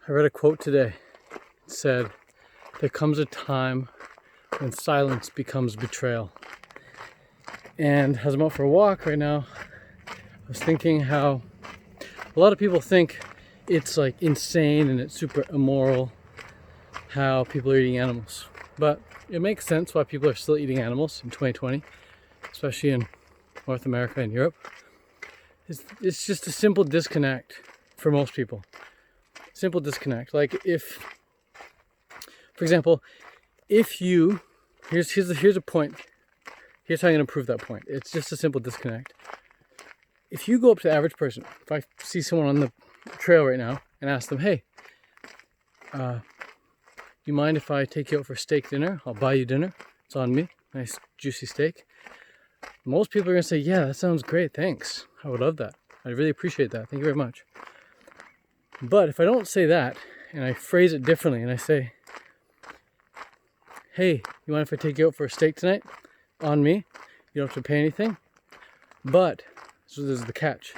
I read a quote today. It said, "There comes a time when silence becomes betrayal." And as I'm out for a walk right now, I was thinking how a lot of people think it's like insane and it's super immoral how people are eating animals. But it makes sense why people are still eating animals in 2020, especially in North America and Europe. It's just a simple disconnect for most people. Simple disconnect. Like if, for example, if you, here's a point. Here's how I'm going to prove that point. It's just a simple disconnect. If you go up to the average person, if I see someone on the trail right now and ask them, "Hey, you mind if I take you out for steak dinner? I'll buy you dinner. It's on me. Nice juicy steak." Most people are going to say, "Yeah, that sounds great. Thanks. I would love that. I really appreciate that. Thank you very much." But if I don't say that and I phrase it differently and I say, "Hey, you mind if I take you out for a steak tonight? On me. You don't have to pay anything. But," so there's the catch.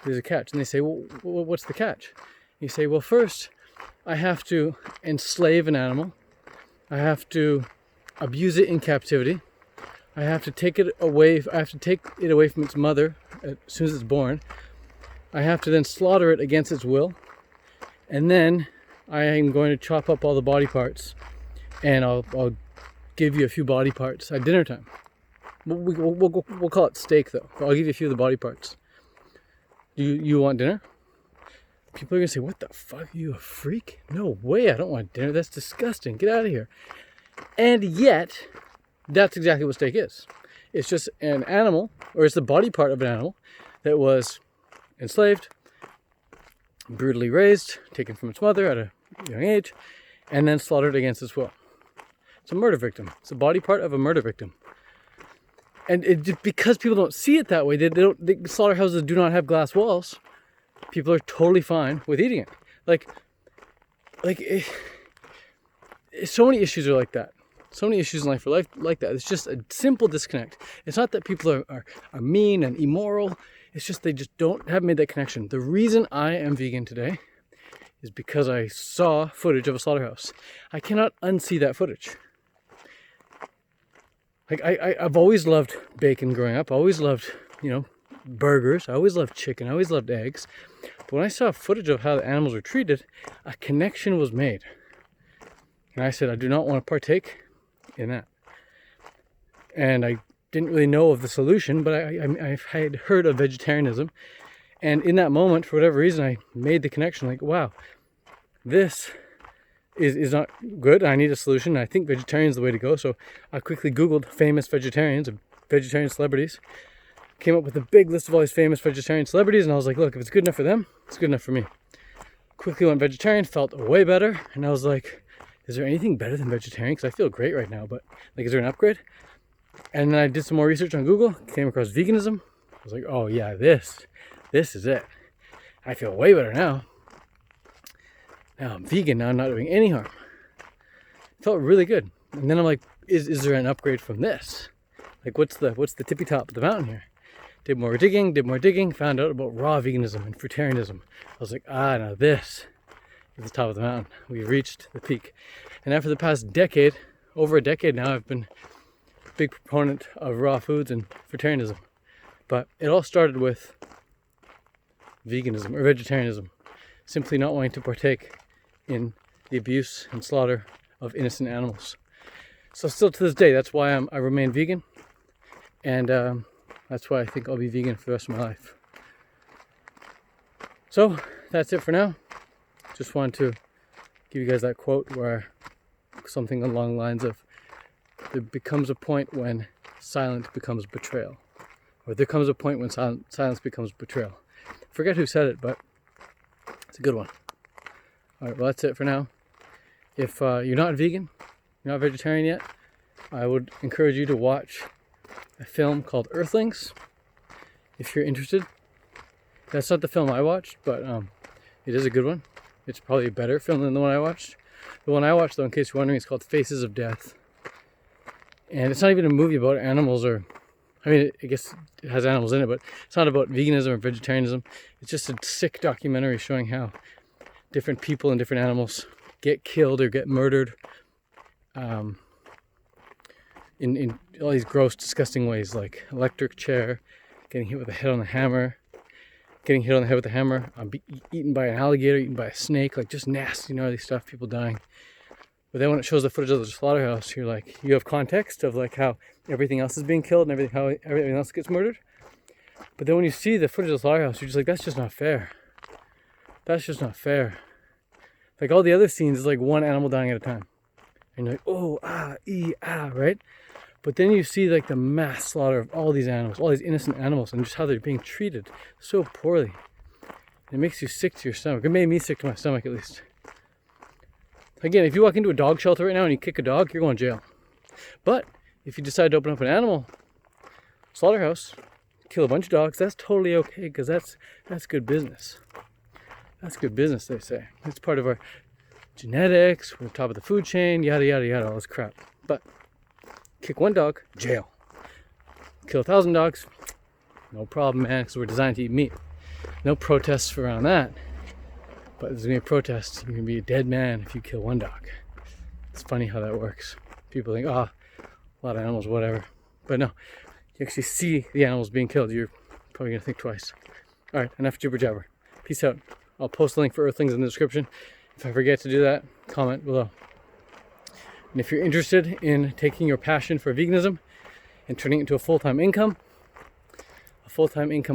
There's a catch. And they say, "Well, what's the catch?" You say, "Well, first, I have to enslave an animal. I have to abuse it in captivity. I have to take it away. I have to take it away from its mother as soon as it's born. I have to then slaughter it against its will. And then I am going to chop up all the body parts, and I'll give you a few body parts at dinner time. We'll call it steak, though. I'll give you a few of the body parts. You want dinner?" People are going to say, "What the fuck? Are you a freak? No way, I don't want dinner. That's disgusting. Get out of here." And yet, that's exactly what steak is. It's just an animal, or it's the body part of an animal that was enslaved, brutally raised, taken from its mother at a young age, and then slaughtered against its will. It's a murder victim. It's a body part of a murder victim. And because people don't see it that way, the slaughterhouses do not have glass walls. People are totally fine with eating it. So many issues are like that. So many issues in life are like that. It's just a simple disconnect. It's not that people are mean and immoral. It's just they just haven't made that connection. The reason I am vegan today is because I saw footage of a slaughterhouse. I cannot unsee that footage. Like I've always loved bacon growing up. I always loved, burgers. I always loved chicken. I always loved eggs. But when I saw footage of how the animals were treated, a connection was made. And I said, I do not want to partake in that. And I didn't really know of the solution, but I had heard of vegetarianism. And in that moment, for whatever reason, I made the connection, like, wow, this is not good. I need a solution. I think vegetarian is the way to go. So I quickly Googled famous vegetarians and vegetarian celebrities. Came up with a big list of all these famous vegetarian celebrities, and I was like, look, if it's good enough for them, it's good enough for me. Quickly went vegetarian, felt way better, and I was like, is there anything better than vegetarian? Because I feel great right now, but is there an upgrade? And then I did some more research on Google, came across veganism. I was like, oh yeah, this is it. I feel way better now. Now I'm vegan, now I'm not doing any harm. It felt really good. And then I'm like, is there an upgrade from this? Like what's the tippy top of the mountain here? Did more digging, found out about raw veganism and fruitarianism. I was like, now this is the top of the mountain. We've reached the peak. And after the past decade, over a decade now, I've been a big proponent of raw foods and fruitarianism. But it all started with veganism or vegetarianism. Simply not wanting to partake in the abuse and slaughter of innocent animals. So still to this day, that's why I remain vegan. And that's why I think I'll be vegan for the rest of my life. So that's it for now. Just wanted to give you guys that quote where something along the lines of, there becomes a point when silence becomes betrayal. Or there comes a point when silence becomes betrayal. I forget who said it, but it's a good one. Alright, well that's it for now. If you're not vegan, you're not vegetarian yet, I would encourage you to watch a film called Earthlings, if you're interested. That's not the film I watched, but it is a good one. It's probably a better film than the one I watched. The one I watched, though, in case you're wondering, is called Faces of Death. And it's not even a movie about animals I guess it has animals in it, but it's not about veganism or vegetarianism. It's just a sick documentary showing how different people and different animals get killed or get murdered in all these gross, disgusting ways, like electric chair, getting hit with a head on the hammer, getting hit on the head with a hammer, eaten by an alligator, eaten by a snake, like just nasty, gnarly stuff, people dying. But then when it shows the footage of the slaughterhouse, you're like, you have context of like how everything else is being killed and how everything else gets murdered. But then when you see the footage of the slaughterhouse, you're just like, that's just not fair. That's just not fair. Like all the other scenes is like one animal dying at a time. And you're like, oh, right? But then you see like the mass slaughter of all these animals, all these innocent animals, and just how they're being treated so poorly. It makes you sick to your stomach. It made me sick to my stomach, at least. Again, if you walk into a dog shelter right now and you kick a dog, you're going to jail. But if you decide to open up an animal slaughterhouse, kill a bunch of dogs, that's totally okay, because that's good business. That's good business, they say. It's part of our genetics, we're top of the food chain, yada, yada, yada, all this crap. But kick one dog, jail. Kill 1,000 dogs, no problem, man, because we're designed to eat meat. No protests around that. But there's going to be a protest. You're going to be a dead man if you kill one dog. It's funny how that works. People think, a lot of animals, whatever. But no, you actually see the animals being killed. You're probably going to think twice. All right, enough jibber jabber. Peace out. I'll post a link for earthings in the description. If I forget to do that, comment below. And if you're interested in taking your passion for veganism and turning it into a full-time income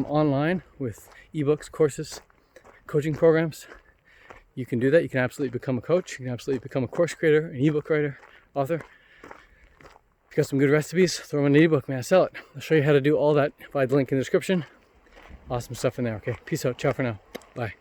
online with ebooks, courses, coaching programs, you can do that. You can absolutely become a coach. You can absolutely become a course creator, an ebook writer, author. If you got some good recipes, throw them in an ebook, man, sell it. I'll show you how to do all that by the link in the description. Awesome stuff in there, okay? Peace out. Ciao for now. Bye.